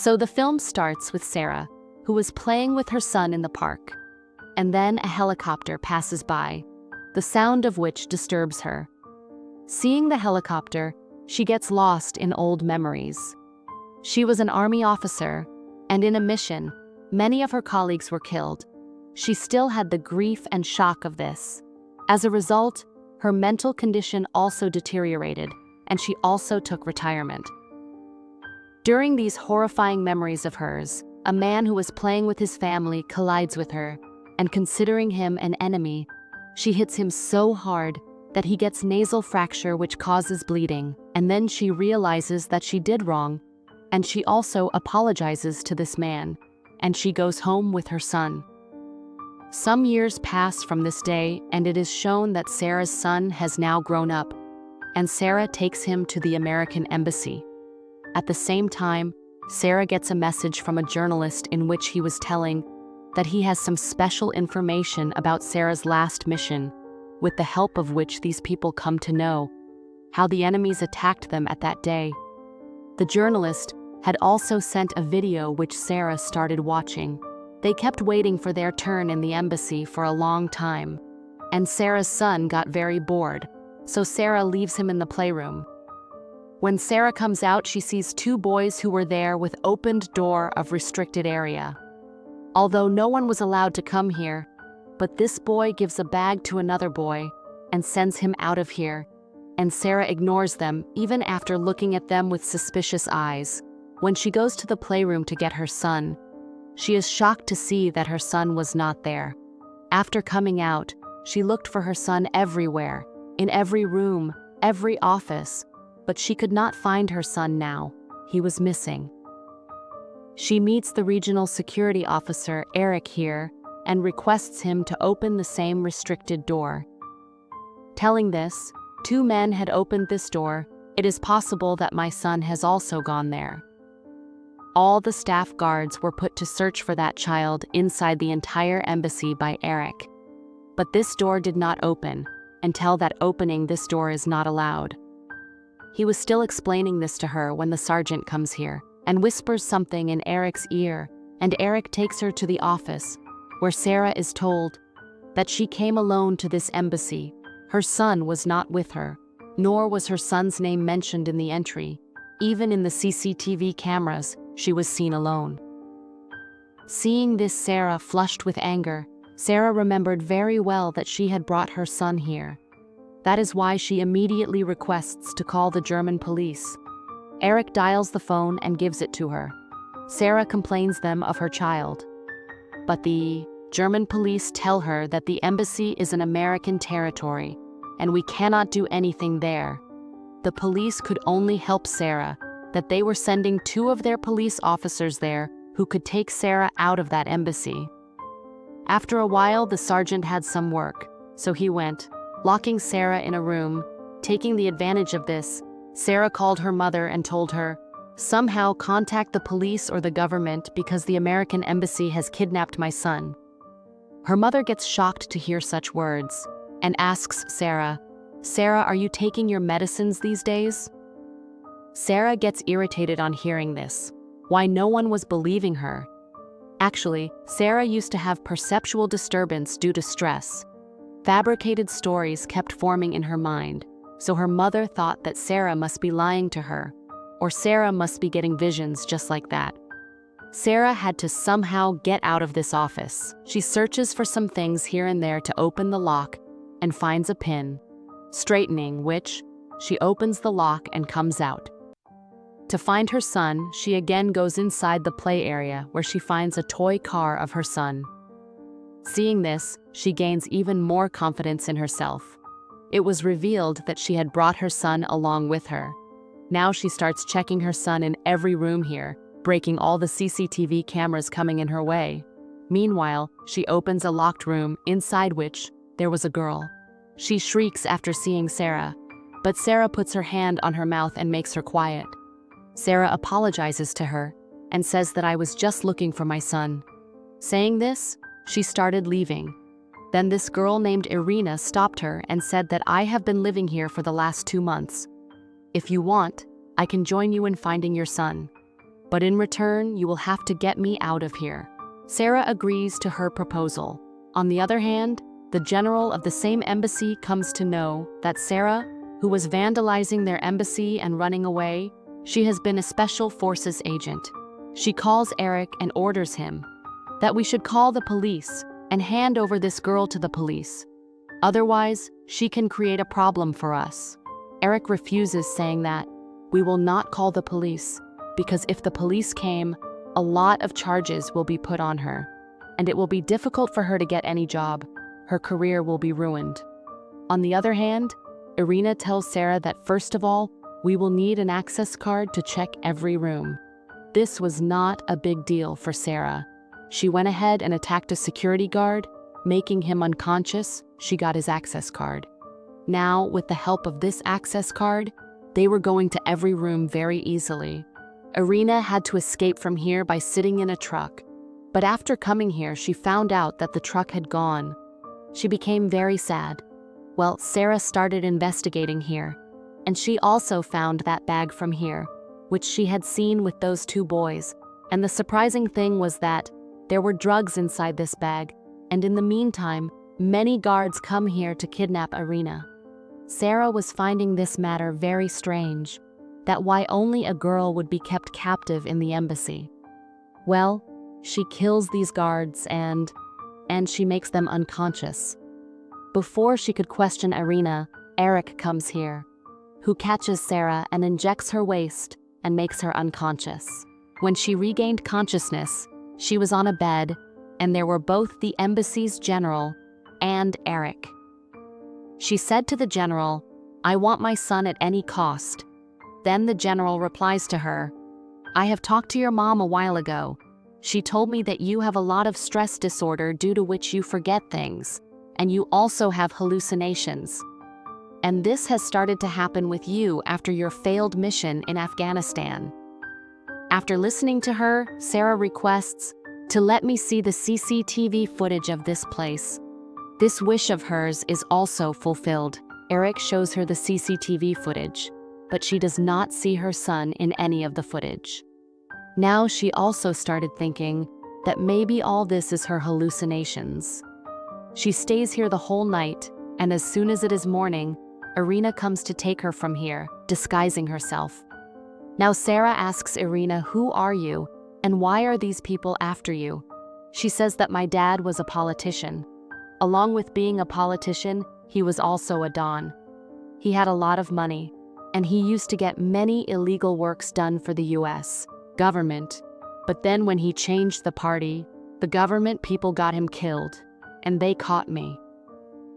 So the film starts with Sarah, who was playing with her son in the park. And then a helicopter passes by, the sound of which disturbs her. Seeing the helicopter, she gets lost in old memories. She was an army officer, and in a mission, many of her colleagues were killed. She still had the grief and shock of this. As a result, her mental condition also deteriorated, and she also took retirement. During these horrifying memories of hers, a man who was playing with his family collides with her, and considering him an enemy, she hits him so hard that he gets nasal fracture which causes bleeding, and then she realizes that she did wrong, and she also apologizes to this man, and she goes home with her son. Some years pass from this day, and it is shown that Sarah's son has now grown up, and Sarah takes him to the American embassy. At the same time, Sarah gets a message from a journalist in which he was telling that he has some special information about Sarah's last mission, with the help of which these people come to know how the enemies attacked them at that day. The journalist had also sent a video which Sarah started watching. They kept waiting for their turn in the embassy for a long time, and Sarah's son got very bored, so Sarah leaves him in the playroom. When Sarah comes out, she sees two boys who were there with opened door of restricted area. Although no one was allowed to come here, but this boy gives a bag to another boy and sends him out of here, and Sarah ignores them even after looking at them with suspicious eyes. When she goes to the playroom to get her son, she is shocked to see that her son was not there. After coming out, she looked for her son everywhere, in every room, every office, but she could not find her son now. He was missing. She meets the regional security officer, Eric, here, and requests him to open the same restricted door. Telling this, two men had opened this door. It is possible that my son has also gone there. All the staff guards were put to search for that child inside the entire embassy by Eric. But this door did not open, and tell that opening this door is not allowed. He was still explaining this to her when the sergeant comes here and whispers something in Eric's ear, and Eric takes her to the office, where Sarah is told that she came alone to this embassy. Her son was not with her, nor was her son's name mentioned in the entry. Even in the CCTV cameras, she was seen alone. Seeing this, Sarah flushed with anger. Sarah remembered very well that she had brought her son here. That is why she immediately requests to call the German police. Eric dials the phone and gives it to her. Sarah complains them of her child. But the German police tell her that the embassy is an American territory, and we cannot do anything there. The police could only help Sarah, that they were sending two of their police officers there who could take Sarah out of that embassy. After a while, the sergeant had some work, so he went, locking Sarah in a room. Taking the advantage of this, Sarah called her mother and told her, somehow contact the police or the government because the American embassy has kidnapped my son. Her mother gets shocked to hear such words and asks Sarah, Sarah, are you taking your medicines these days? Sarah gets irritated on hearing this. Why no one was believing her? Actually, Sarah used to have perceptual disturbance due to stress. Fabricated stories kept forming in her mind, so her mother thought that Sarah must be lying to her, or Sarah must be getting visions just like that. Sarah had to somehow get out of this office. She searches for some things here and there to open the lock and finds a pin, straightening which, she opens the lock and comes out. To find her son, she again goes inside the play area where she finds a toy car of her son. Seeing this, she gains even more confidence in herself. It was revealed that she had brought her son along with her. Now she starts checking her son in every room here, breaking all the CCTV cameras coming in her way. Meanwhile, she opens a locked room, inside which there was a girl. She shrieks after seeing Sarah, but Sarah puts her hand on her mouth and makes her quiet. Sarah apologizes to her and says that I was just looking for my son. Saying this, she started leaving. Then this girl named Irina stopped her and said that I have been living here for the last 2 months. If you want, I can join you in finding your son. But in return, you will have to get me out of here. Sarah agrees to her proposal. On the other hand, the general of the same embassy comes to know that Sarah, who was vandalizing their embassy and running away, she has been a special forces agent. She calls Eric and orders him that we should call the police and hand over this girl to the police. Otherwise, she can create a problem for us. Eric refuses, saying that we will not call the police because if the police came, a lot of charges will be put on her, and it will be difficult for her to get any job. Her career will be ruined. On the other hand, Irina tells Sarah that first of all, we will need an access card to check every room. This was not a big deal for Sarah. She went ahead and attacked a security guard, making him unconscious. She got his access card. Now, with the help of this access card, they were going to every room very easily. Irina had to escape from here by sitting in a truck, but after coming here, she found out that the truck had gone. She became very sad. Well, Sarah started investigating here, and she also found that bag from here, which she had seen with those two boys. And the surprising thing was that there were drugs inside this bag, and in the meantime, many guards come here to kidnap Irina. Sarah was finding this matter very strange, that why only a girl would be kept captive in the embassy. Well, she kills these guards and she makes them unconscious. Before she could question Irina, Eric comes here, who catches Sarah and injects her waist and makes her unconscious. When she regained consciousness, she was on a bed, and there were both the embassy's general and Eric. She said to the general, "I want my son at any cost." Then the general replies to her, "I have talked to your mom a while ago. She told me that you have a lot of stress disorder due to which you forget things, and you also have hallucinations. And this has started to happen with you after your failed mission in Afghanistan." After listening to her, Sarah requests to let me see the CCTV footage of this place. This wish of hers is also fulfilled. Eric shows her the CCTV footage, but she does not see her son in any of the footage. Now she also started thinking that maybe all this is her hallucinations. She stays here the whole night, and as soon as it is morning, Irina comes to take her from here, disguising herself. Now Sarah asks Irina, "Who are you, and why are these people after you?" She says that my dad was a politician. Along with being a politician, he was also a don. He had a lot of money, and he used to get many illegal works done for the US government. But then when he changed the party, the government people got him killed, and they caught me.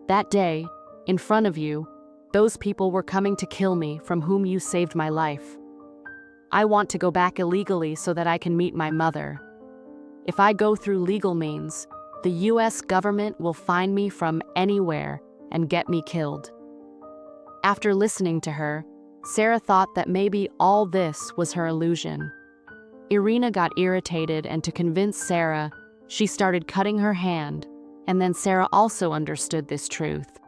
That day, in front of you, those people were coming to kill me from whom you saved my life. I want to go back illegally so that I can meet my mother. If I go through legal means, the US government will find me from anywhere and get me killed. After listening to her, Sarah thought that maybe all this was her illusion. Irina got irritated, and to convince Sarah, she started cutting her hand, and then Sarah also understood this truth.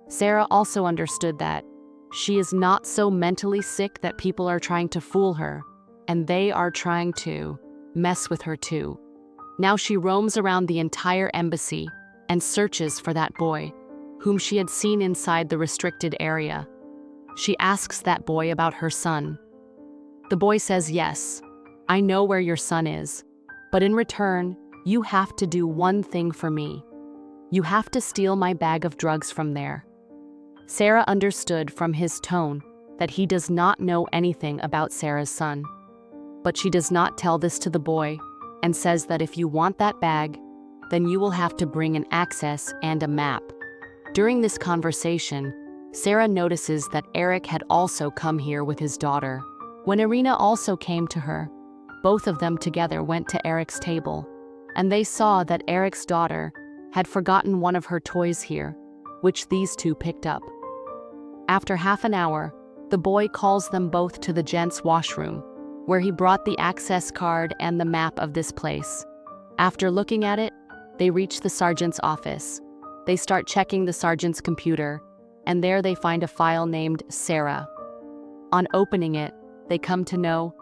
Sarah also understood that she is not so mentally sick that people are trying to fool her, and they are trying to mess with her too. Now she roams around the entire embassy and searches for that boy, whom she had seen inside the restricted area. She asks that boy about her son. The boy says, "Yes, I know where your son is, but in return, you have to do one thing for me. You have to steal my bag of drugs from there." Sarah understood from his tone that he does not know anything about Sarah's son. But she does not tell this to the boy and says that if you want that bag, then you will have to bring an access and a map. During this conversation, Sarah notices that Eric had also come here with his daughter. When Irina also came to her, both of them together went to Eric's table, and they saw that Eric's daughter had forgotten one of her toys here, which these two picked up. After half an hour, the boy calls them both to the gents' washroom, where he brought the access card and the map of this place. After looking at it, they reach the sergeant's office. They start checking the sergeant's computer, and there they find a file named Sarah. On opening it, they come to know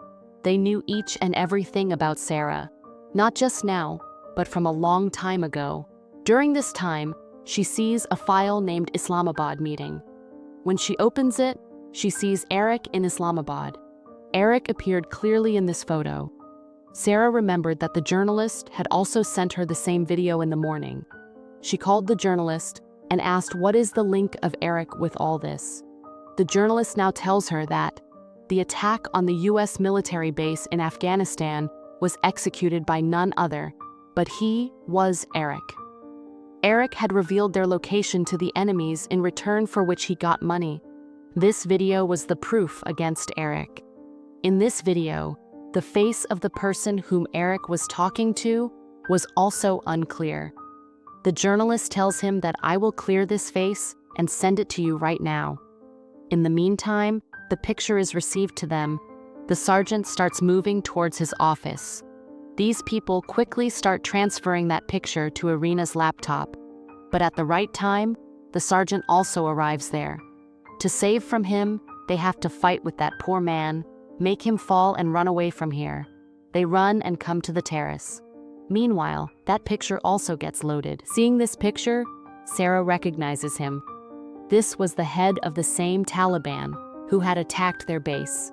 They knew each and everything about Sarah, not just now, but from a long time ago. During this time, she sees a file named Islamabad meeting. When she opens it, she sees Eric in Islamabad. Eric appeared clearly in this photo. Sarah remembered that the journalist had also sent her the same video in the morning. She called the journalist and asked what is the link of Eric with all this. The journalist now tells her that the attack on the US military base in Afghanistan was executed by none other, but he was Eric. Eric had revealed their location to the enemies in return for which he got money. This video was the proof against Eric. In this video, the face of the person whom Eric was talking to was also unclear. The journalist tells him that I will clear this face and send it to you right now. In the meantime, the picture is received to them. The sergeant starts moving towards his office. These people quickly start transferring that picture to Irina's laptop. But at the right time, the sergeant also arrives there. To save from him, they have to fight with that poor man, make him fall and run away from here. They run and come to the terrace. Meanwhile, that picture also gets loaded. Seeing this picture, Sarah recognizes him. This was the head of the same Taliban who had attacked their base.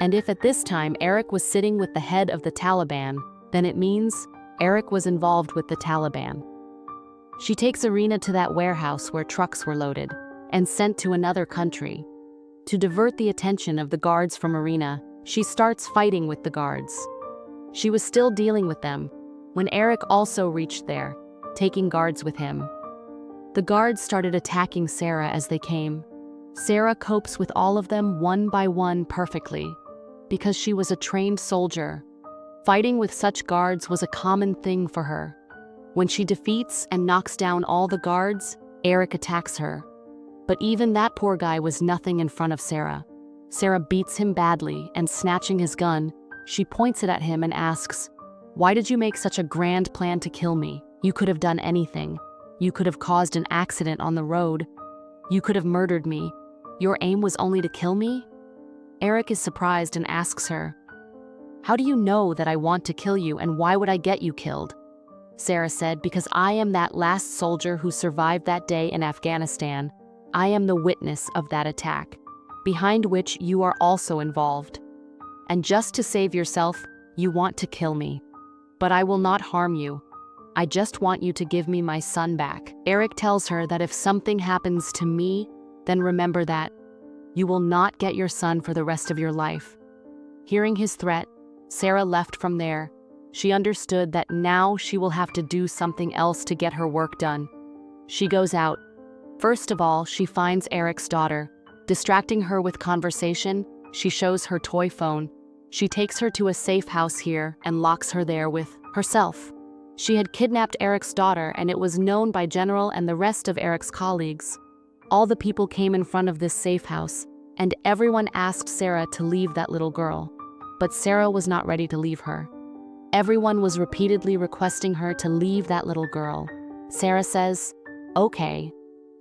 And if at this time Eric was sitting with the head of the Taliban, then it means Eric was involved with the Taliban. She takes Irina to that warehouse where trucks were loaded and sent to another country. To divert the attention of the guards from Irina, she starts fighting with the guards. She was still dealing with them when Eric also reached there, taking guards with him. The guards started attacking Sarah as they came. Sarah copes with all of them one by one perfectly, because she was a trained soldier. Fighting with such guards was a common thing for her. When she defeats and knocks down all the guards, Eric attacks her. But even that poor guy was nothing in front of Sarah. Sarah beats him badly, and snatching his gun, she points it at him and asks, "Why did you make such a grand plan to kill me? You could have done anything. You could have caused an accident on the road. You could have murdered me. Your aim was only to kill me?" Eric is surprised and asks her, "How do you know that I want to kill you, and why would I get you killed?" Sarah said, "Because I am that last soldier who survived that day in Afghanistan. I am the witness of that attack, behind which you are also involved. And just to save yourself, you want to kill me. But I will not harm you. I just want you to give me my son back." Eric tells her that if something happens to me, then remember that you will not get your son for the rest of your life. Hearing his threat, Sarah left from there. She understood that now she will have to do something else to get her work done. She goes out. First of all, she finds Eric's daughter. Distracting her with conversation, she shows her toy phone. She takes her to a safe house here and locks her there with herself. She had kidnapped Eric's daughter, and it was known by General and the rest of Eric's colleagues. All the people came in front of this safe house, and everyone asked Sarah to leave that little girl. But Sarah was not ready to leave her. Everyone was repeatedly requesting her to leave that little girl. Sarah says, "Okay,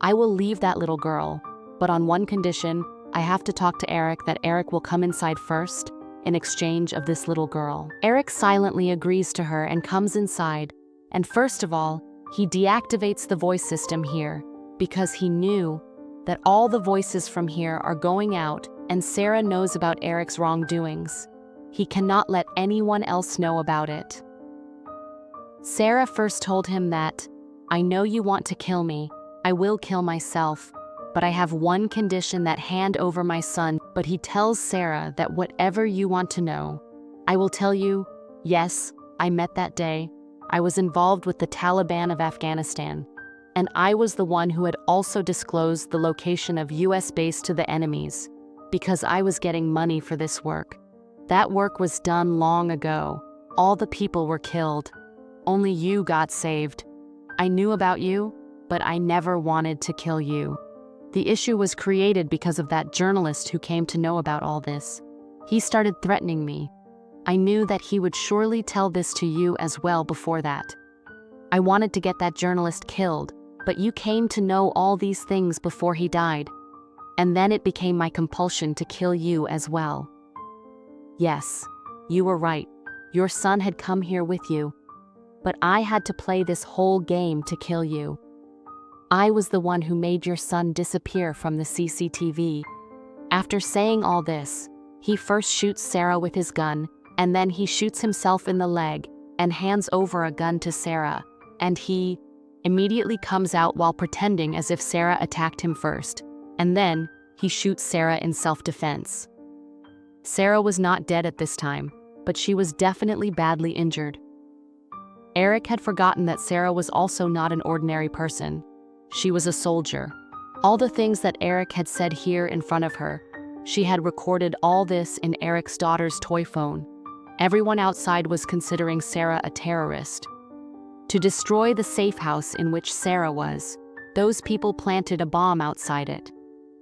I will leave that little girl, but on one condition. I have to talk to Eric that Eric will come inside first in exchange of this little girl." Eric silently agrees to her and comes inside, and first of all, he deactivates the voice system here because he knew that all the voices from here are going out and Sarah knows about Eric's wrongdoings. He cannot let anyone else know about it. Sarah first told him that, "I know you want to kill me. I will kill myself. But I have one condition, that hand over my son." But he tells Sarah that whatever you want to know, I will tell you. Yes, I met that day. I was involved with the Taliban of Afghanistan. And I was the one who had also disclosed the location of US base to the enemies, because I was getting money for this work. That work was done long ago. All the people were killed. Only you got saved. I knew about you, but I never wanted to kill you. The issue was created because of that journalist who came to know about all this. He started threatening me. I knew that he would surely tell this to you as well before that. I wanted to get that journalist killed, but you came to know all these things before he died. And then it became my compulsion to kill you as well. Yes, You were right. Your son had come here with you. But I had to play this whole game to kill you. I was the one who made your son disappear from the CCTV. After saying all this, he first shoots Sarah with his gun, and then he shoots himself in the leg and hands over a gun to Sarah, and he immediately comes out while pretending as if Sarah attacked him first, and then he shoots Sarah in self-defense. Sarah was not dead at this time, but she was definitely badly injured. Eric had forgotten that Sarah was also not an ordinary person. She was a soldier. All the things that Eric had said here in front of her, she had recorded all this in Eric's daughter's toy phone. Everyone outside was considering Sarah a terrorist. To destroy the safe house in which Sarah was, those people planted a bomb outside it.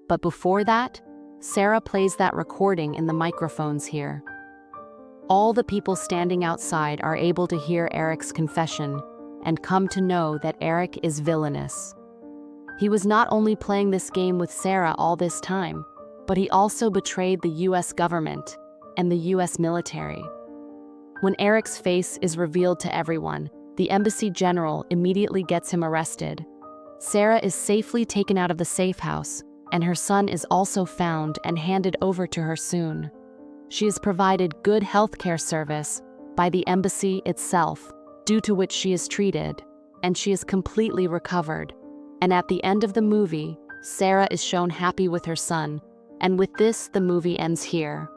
But before that, Sarah plays that recording in the microphones here. All the people standing outside are able to hear Eric's confession and come to know that Eric is villainous. He was not only playing this game with Sarah all this time, but he also betrayed the US government and the US military. When Eric's face is revealed to everyone, the embassy general immediately gets him arrested. Sarah is safely taken out of the safe house, and her son is also found and handed over to her soon. She is provided good healthcare service by the embassy itself, due to which she is treated, and she is completely recovered. And at the end of the movie, Sarah is shown happy with her son, and with this, the movie ends here.